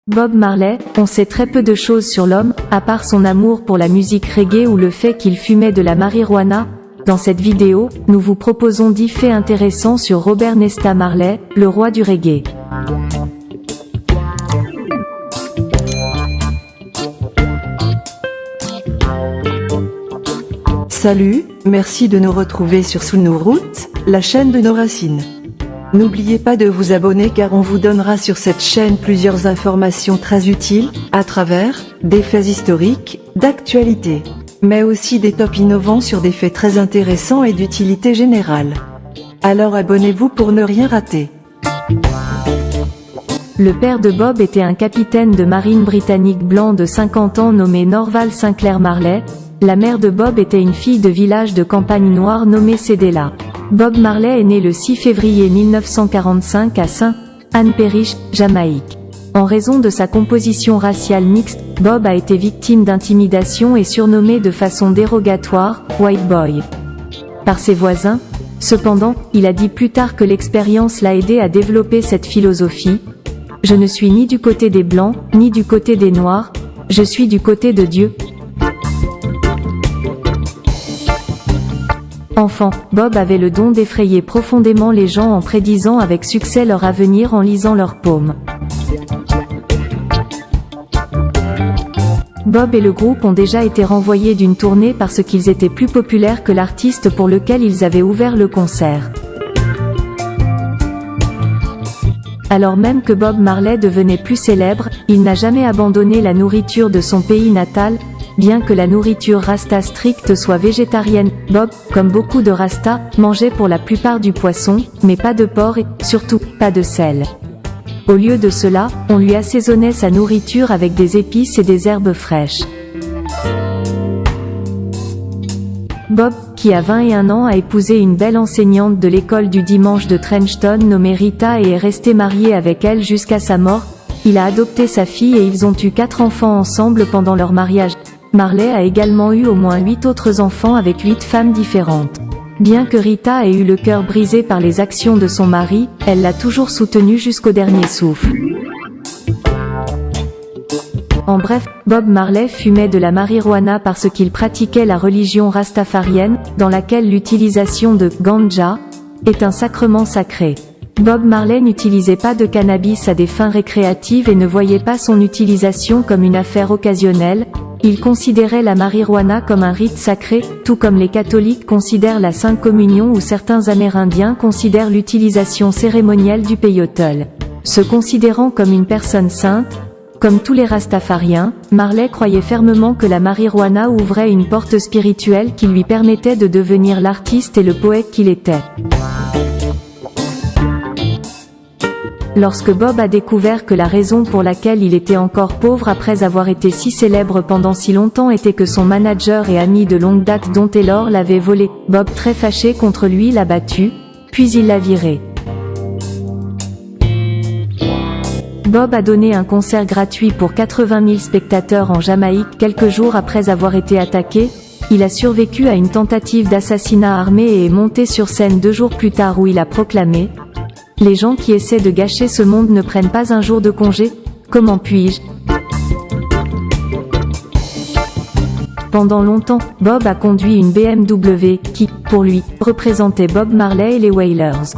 Bob Marley, on sait très peu de choses sur l'homme, à part son amour pour la musique reggae ou le fait qu'il fumait de la marijuana. Dans cette vidéo, nous vous proposons 10 faits intéressants sur Robert Nesta Marley, le roi du reggae. Salut, merci de nous retrouver sur Sous nos routes, la chaîne de nos racines. N'oubliez pas de vous abonner car on vous donnera sur cette chaîne plusieurs informations très utiles, à travers des faits historiques, d'actualité, mais aussi des tops innovants sur des faits très intéressants et d'utilité générale. Alors abonnez-vous pour ne rien rater. Le père de Bob était un capitaine de marine britannique blanc de 50 ans nommé Norval Sinclair Marley. La mère de Bob était une fille de village de campagne noire nommée Cedella. Bob Marley est né le 6 février 1945 à St. Ann Parish, Jamaïque. En raison de sa composition raciale mixte, Bob a été victime d'intimidation et surnommé de façon dérogatoire « White Boy » par ses voisins. Cependant, il a dit plus tard que l'expérience l'a aidé à développer cette philosophie. « Je ne suis ni du côté des Blancs, ni du côté des Noirs, je suis du côté de Dieu. » Enfant, Bob avait le don d'effrayer profondément les gens en prédisant avec succès leur avenir en lisant leurs paumes. Bob et le groupe ont déjà été renvoyés d'une tournée parce qu'ils étaient plus populaires que l'artiste pour lequel ils avaient ouvert le concert. Alors même que Bob Marley devenait plus célèbre, il n'a jamais abandonné la nourriture de son pays natal. Bien que la nourriture rasta stricte soit végétarienne, Bob, comme beaucoup de rastas, mangeait pour la plupart du poisson, mais pas de porc et, surtout, pas de sel. Au lieu de cela, on lui assaisonnait sa nourriture avec des épices et des herbes fraîches. Bob, qui a 21 ans, a épousé une belle enseignante de l'école du dimanche de Trenchton nommée Rita et est resté marié avec elle jusqu'à sa mort. Il a adopté sa fille et ils ont eu 4 enfants ensemble pendant leur mariage. Marley a également eu au moins 8 autres enfants avec 8 femmes différentes. Bien que Rita ait eu le cœur brisé par les actions de son mari, elle l'a toujours soutenu jusqu'au dernier souffle. En bref, Bob Marley fumait de la marijuana parce qu'il pratiquait la religion rastafarienne, dans laquelle l'utilisation de ganja est un sacrement sacré. Bob Marley n'utilisait pas de cannabis à des fins récréatives et ne voyait pas son utilisation comme une affaire occasionnelle. Il considérait la marijuana comme un rite sacré, tout comme les catholiques considèrent la Sainte Communion ou certains Amérindiens considèrent l'utilisation cérémonielle du peyote. Se considérant comme une personne sainte, comme tous les rastafariens, Marley croyait fermement que la marijuana ouvrait une porte spirituelle qui lui permettait de devenir l'artiste et le poète qu'il était. Lorsque Bob a découvert que la raison pour laquelle il était encore pauvre après avoir été si célèbre pendant si longtemps était que son manager et ami de longue date Don Taylor l'avait volé, Bob, très fâché contre lui, l'a battu, puis il l'a viré. Bob a donné un concert gratuit pour 80 000 spectateurs en Jamaïque quelques jours après avoir été attaqué. Il a survécu à une tentative d'assassinat armé et est monté sur scène 2 jours plus tard où il a proclamé: les gens qui essaient de gâcher ce monde ne prennent pas un jour de congé. Comment puis-je? Pendant longtemps, Bob a conduit une BMW, qui, pour lui, représentait Bob Marley et les Wailers.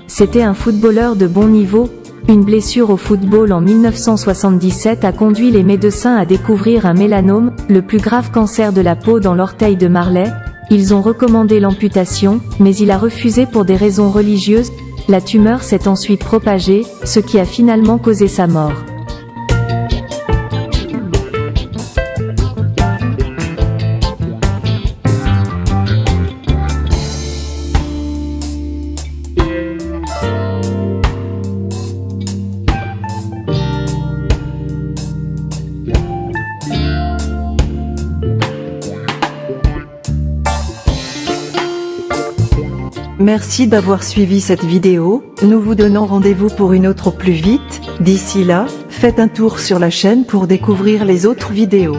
C'était un footballeur de bon niveau. Une blessure au football en 1977 a conduit les médecins à découvrir un mélanome, le plus grave cancer de la peau dans l'orteil de Marley. Ils ont recommandé l'amputation, mais il a refusé pour des raisons religieuses. La tumeur s'est ensuite propagée, ce qui a finalement causé sa mort. Merci d'avoir suivi cette vidéo, nous vous donnons rendez-vous pour une autre plus vite. D'ici là, faites un tour sur la chaîne pour découvrir les autres vidéos.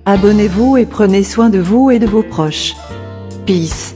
Abonnez-vous et prenez soin de vous et de vos proches. Peace.